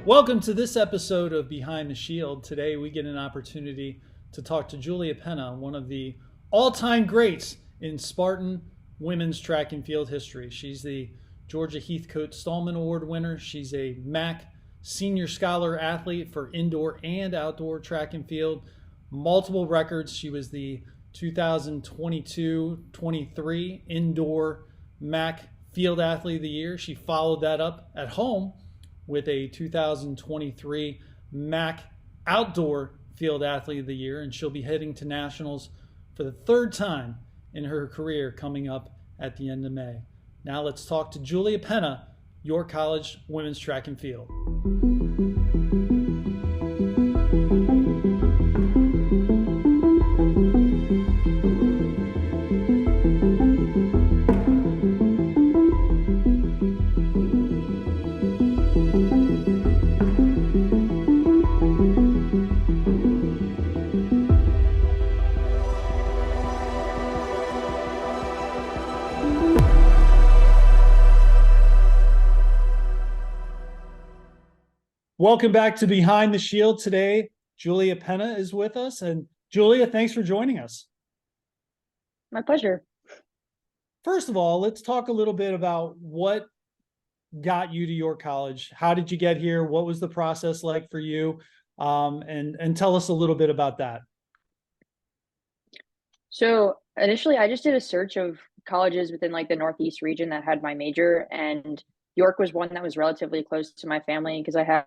Welcome to this episode of Behind the Shield. Today we get an opportunity to talk to Julia Pena, one of the all-time greats in Spartan women's track and field history. She's the Georgia Heathcote Stallman Award winner. She's a MAC Senior Scholar athlete for indoor and outdoor track and field. Multiple records. She was the 2022-23 Indoor MAC Field Athlete of the Year. She followed that up at home with a 2023 MAC Outdoor Field Athlete of the Year, and she'll be heading to nationals for the third time in her career coming up at the end of May. Now let's talk to Julia Pena, York College women's track and field. Welcome back to Behind the Shield. Today, Julia Pena is with us. And Julia, thanks for joining us. My pleasure. First of all, let's talk a little bit about what got you to York College. How did you get here? What was the process like for you? And tell us a little bit about that. So initially, I just did a search of colleges within like the Northeast region that had my major, and York was one that was relatively close to my family because I have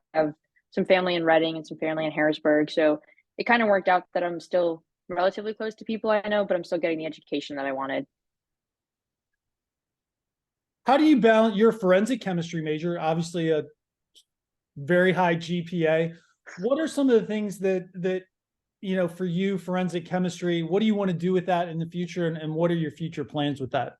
some family in Reading and some family in Harrisburg. So it kind of worked out that I'm still relatively close to people I know, but I'm still getting the education that I wanted. How do you balance your forensic chemistry major? Obviously, a very high GPA. What are some of the things that for you, forensic chemistry? What do you want to do with that in the future, and what are your future plans with that?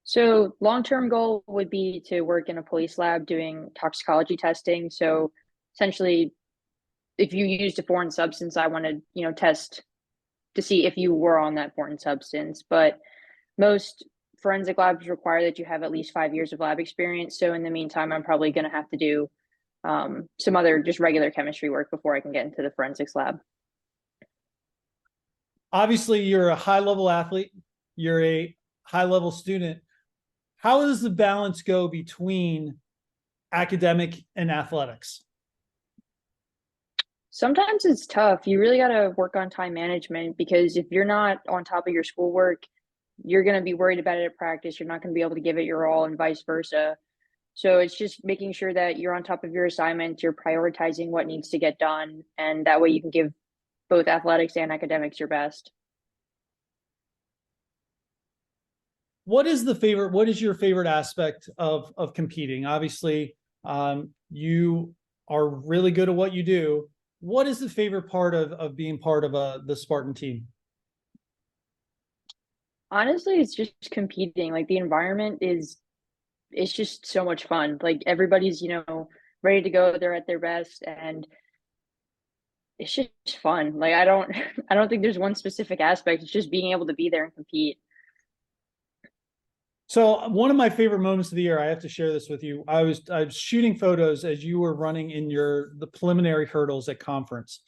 So long-term goal would be to work in a police lab doing toxicology testing. So essentially, if you used a foreign substance, I want to, test to see if you were on that foreign substance. But most forensic labs require that you have at least 5 years of lab experience. So in the meantime, I'm probably going to have to do some other just regular chemistry work before I can get into the forensics lab. Obviously, you're a high-level athlete. You're a high-level student. How does the balance go between academic and athletics? Sometimes it's tough. You really got to work on time management because if you're not on top of your schoolwork, you're going to be worried about it at practice. You're not going to be able to give it your all and vice versa. So it's just making sure that you're on top of your assignments, you're prioritizing what needs to get done, and that way you can give both athletics and academics your best. What is your favorite aspect of competing? Obviously, you are really good at what you do. What is the favorite part of being part of the Spartan team? Honestly, it's just competing. Like the environment it's just so much fun. Like everybody's, ready to go. They're at their best, and it's just fun. Like I don't think there's one specific aspect. It's just being able to be there and compete. So one of my favorite moments of the year, I have to share this with you. I was shooting photos as you were running in the preliminary hurdles at conference.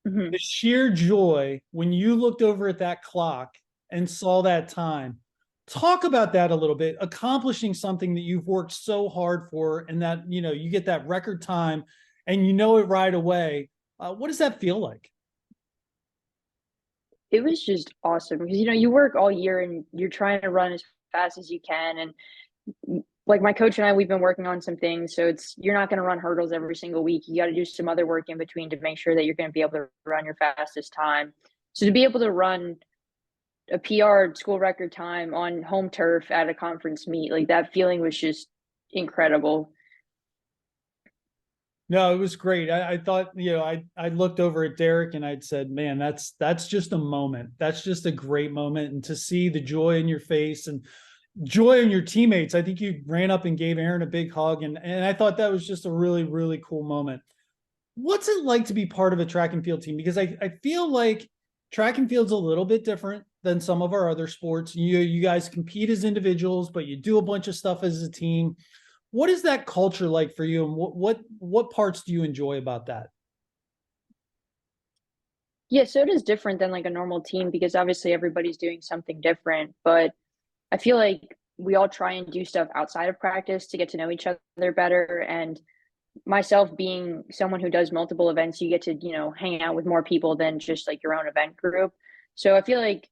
Mm-hmm. The sheer joy when you looked over at that clock and saw that time. Talk about that a little bit, accomplishing something that you've worked so hard for, and that, you get that record time and you know it right away. What does that feel like? It was just awesome because, you work all year and you're trying to run as fast as you can. And like my coach and I, we've been working on some things. So you're not going to run hurdles every single week. You got to do some other work in between to make sure that you're going to be able to run your fastest time. So to be able to run a PR school record time on home turf at a conference meet, like that feeling was just incredible. No, it was great. I thought, I looked over at Derek and I'd said, man, that's just a moment. That's just a great moment. And to see the joy in your face and joy in your teammates, I think you ran up and gave Aaron a big hug. And I thought that was just a really, really cool moment. What's it like to be part of a track and field team? Because I feel like track and field's a little bit different than some of our other sports. You guys compete as individuals, but you do a bunch of stuff as a team. What is that culture like for you, and what parts do you enjoy about that? Yeah, so it is different than like a normal team because obviously everybody's doing something different, but I feel like we all try and do stuff outside of practice to get to know each other better. And myself being someone who does multiple events, you get to, hang out with more people than just like your own event group. So I feel like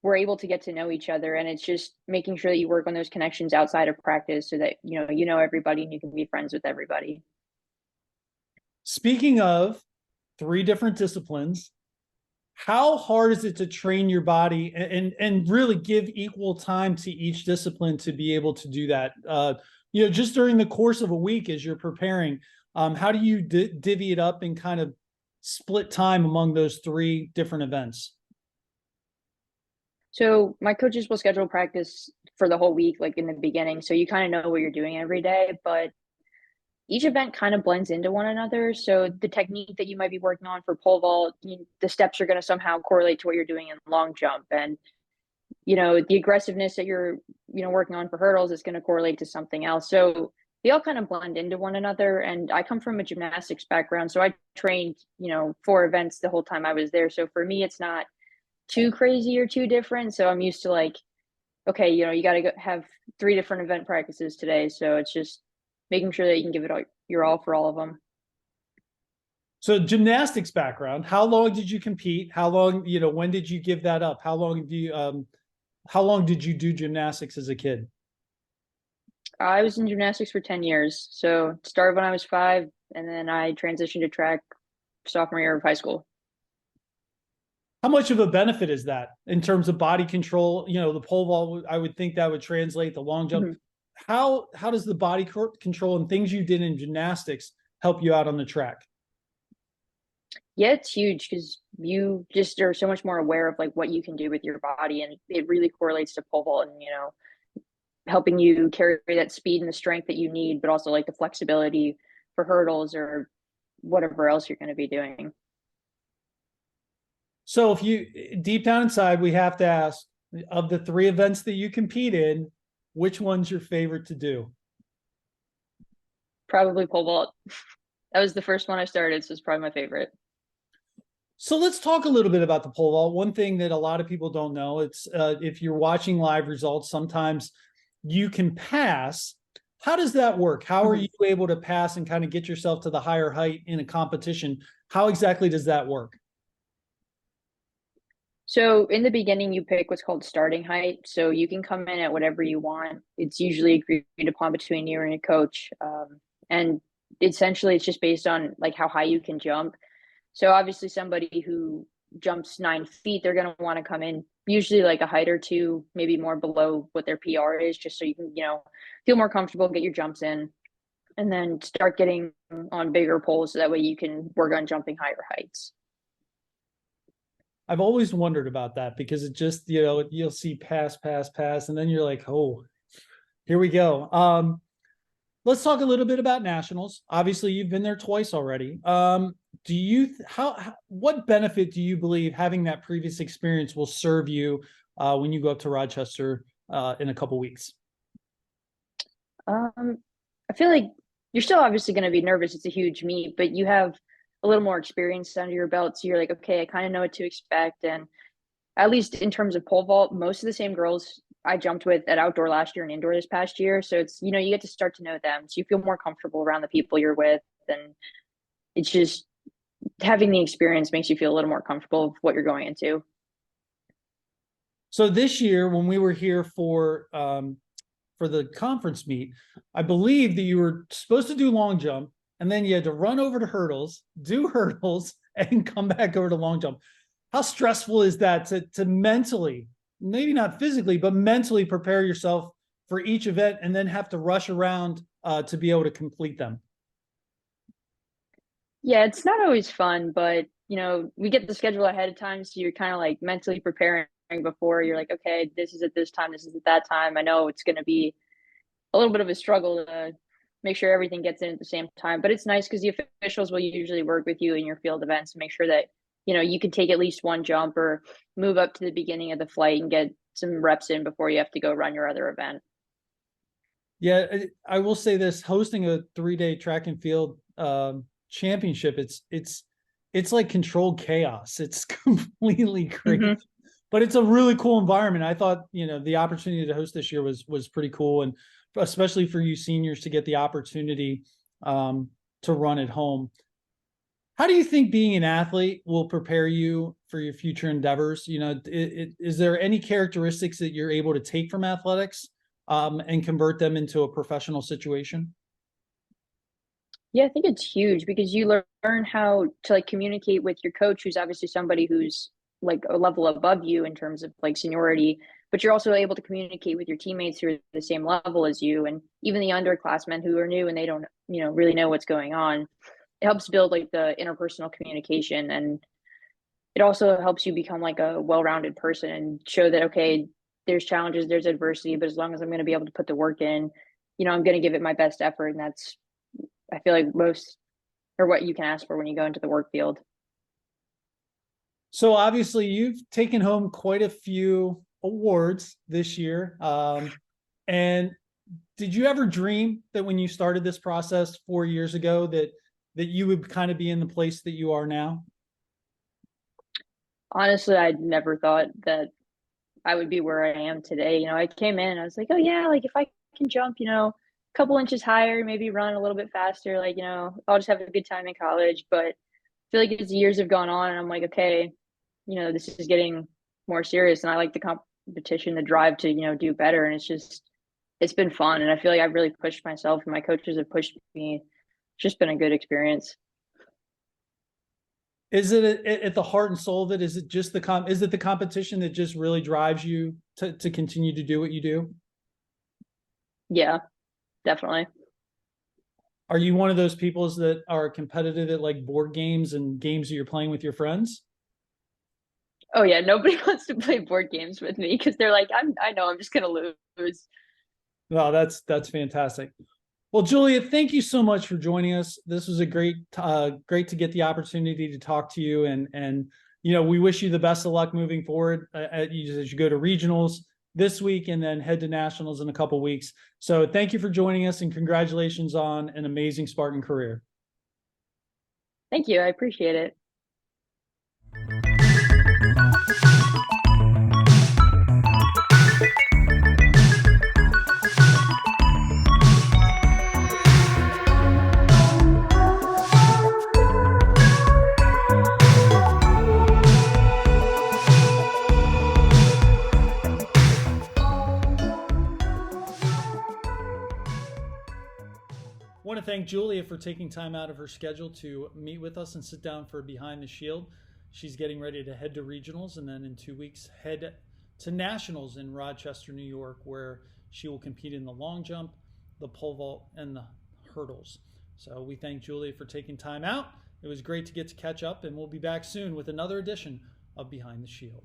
we're able to get to know each other, and it's just making sure that you work on those connections outside of practice so that, you know everybody and you can be friends with everybody. Speaking of three different disciplines, how hard is it to train your body and really give equal time to each discipline to be able to do that? Just during the course of a week as you're preparing, how do you divvy it up and kind of split time among those three different events? So my coaches will schedule practice for the whole week, like in the beginning. So you kind of know what you're doing every day, but each event kind of blends into one another. So the technique that you might be working on for pole vault, the steps are going to somehow correlate to what you're doing in long jump. And, the aggressiveness that you're, working on for hurdles is going to correlate to something else. So they all kind of blend into one another. And I come from a gymnastics background. So I trained, for events the whole time I was there. So for me, it's not too crazy or too different. So I'm used to like, okay, you got to go have three different event practices today. So it's just making sure that you can give it all, your all for all of them. So gymnastics background, how long did you compete? How long, when did you give that up? How long did you do gymnastics as a kid? I was in gymnastics for 10 years. So started when I was 5, and then I transitioned to track sophomore year of high school. How much of a benefit is that in terms of body control? The pole vault, I would think that would translate the long jump. Mhm. How does the body control and things you did in gymnastics help you out on the track? Yeah, it's huge because you just are so much more aware of like what you can do with your body, and it really correlates to pole vault and helping you carry that speed and the strength that you need, but also like the flexibility for hurdles or whatever else you're going to be doing. So if you deep down inside, we have to ask, of the three events that you compete in, which one's your favorite to do? Probably pole vault. That was the first one I started, so it's probably my favorite. So let's talk a little bit about the pole vault. One thing that a lot of people don't know, it's if you're watching live results, sometimes you can pass. How does that work? How are Mhm. you able to pass and kind of get yourself to the higher height in a competition? How exactly does that work? So in the beginning, you pick what's called starting height. So you can come in at whatever you want. It's usually agreed upon between you and your coach. And essentially, it's just based on like how high you can jump. So obviously, somebody who jumps 9 feet, they're going to want to come in usually like a height or two, maybe more below what their PR is, just so you can, feel more comfortable, get your jumps in, and then start getting on bigger poles so that way you can work on jumping higher heights. I've always wondered about that because it just, you'll see pass, pass, pass, and then you're like, oh, here we go. Let's talk a little bit about nationals. Obviously, you've been there twice already. Do you what benefit do you believe having that previous experience will serve you when you go up to Rochester in a couple weeks? Um, I feel like you're still obviously going to be nervous. It's a huge meet, but you have a little more experience under your belt. So you're like, okay, I kind of know what to expect. And at least in terms of pole vault, most of the same girls I jumped with at outdoor last year and indoor this past year. So it's, you get to start to know them. So you feel more comfortable around the people you're with. And it's just having the experience makes you feel a little more comfortable of what you're going into. So this year, when we were here for the conference meet, I believe that you were supposed to do long jump, and then you had to run over to hurdles, do hurdles, and come back over to long jump. How stressful is that to mentally, maybe not physically, but mentally prepare yourself for each event and then have to rush around to be able to complete them? Yeah, it's not always fun, but we get the schedule ahead of time, so you're kind of like mentally preparing before. You're like, okay, this is at this time, this is at that time. I know it's going to be a little bit of a struggle to make sure everything gets in at the same time, but it's nice because the officials will usually work with you in your field events to make sure that you can take at least one jump or move up to the beginning of the flight and get some reps in before you have to go run your other event. Yeah, I will say this: hosting a 3-day track and field championship, it's like controlled chaos. It's completely crazy, Hmm. but it's a really cool environment. I thought, the opportunity to host this year was pretty cool, and especially for you seniors to get the opportunity um, to run at home. How do you think being an athlete will prepare you for your future endeavors? Is there any characteristics that you're able to take from athletics and convert them into a professional situation? Yeah, I think it's huge because you learn how to like communicate with your coach, who's obviously somebody who's like a level above you in terms of like seniority, but you're also able to communicate with your teammates who are the same level as you, and even the underclassmen who are new and they don't, really know what's going on. It helps build like the interpersonal communication, and it also helps you become like a well-rounded person and show that okay, there's challenges, there's adversity, but as long as I'm going to be able to put the work in, I'm going to give it my best effort, and that's I feel like most or what you can ask for when you go into the work field. So obviously, you've taken home quite a few awards this year. And did you ever dream that when you started this process 4 years ago that you would kind of be in the place that you are now? Honestly, I never thought that I would be where I am today. I came in, I was like, oh yeah, like if I can jump, a couple inches higher, maybe run a little bit faster, like, I'll just have a good time in college. But I feel like as the years have gone on, and I'm like, okay, this is getting more serious, and I like the competition, the drive to, do better. And it's been fun. And I feel like I've really pushed myself, and my coaches have pushed me. It's just been a good experience. Is it at the heart and soul of it? Is it just is it the competition that just really drives you to continue to do what you do? Yeah, definitely. Are you one of those people that are competitive at like board games and games that you're playing with your friends? Oh yeah, nobody wants to play board games with me because they're like, I know I'm just gonna lose. No, that's fantastic. Well, Julia, thank you so much for joining us. This was a great to get the opportunity to talk to you, and we wish you the best of luck moving forward as you go to regionals this week and then head to nationals in a couple weeks. So, thank you for joining us, and congratulations on an amazing Spartan career. Thank you, I appreciate it. I want to thank Julia for taking time out of her schedule to meet with us and sit down for Behind the Shield. She's getting ready to head to regionals and then in 2 weeks head to nationals in Rochester, New York, where she will compete in the long jump, the pole vault, and the hurdles. So we thank Julia for taking time out. It was great to get to catch up, and we'll be back soon with another edition of Behind the Shield.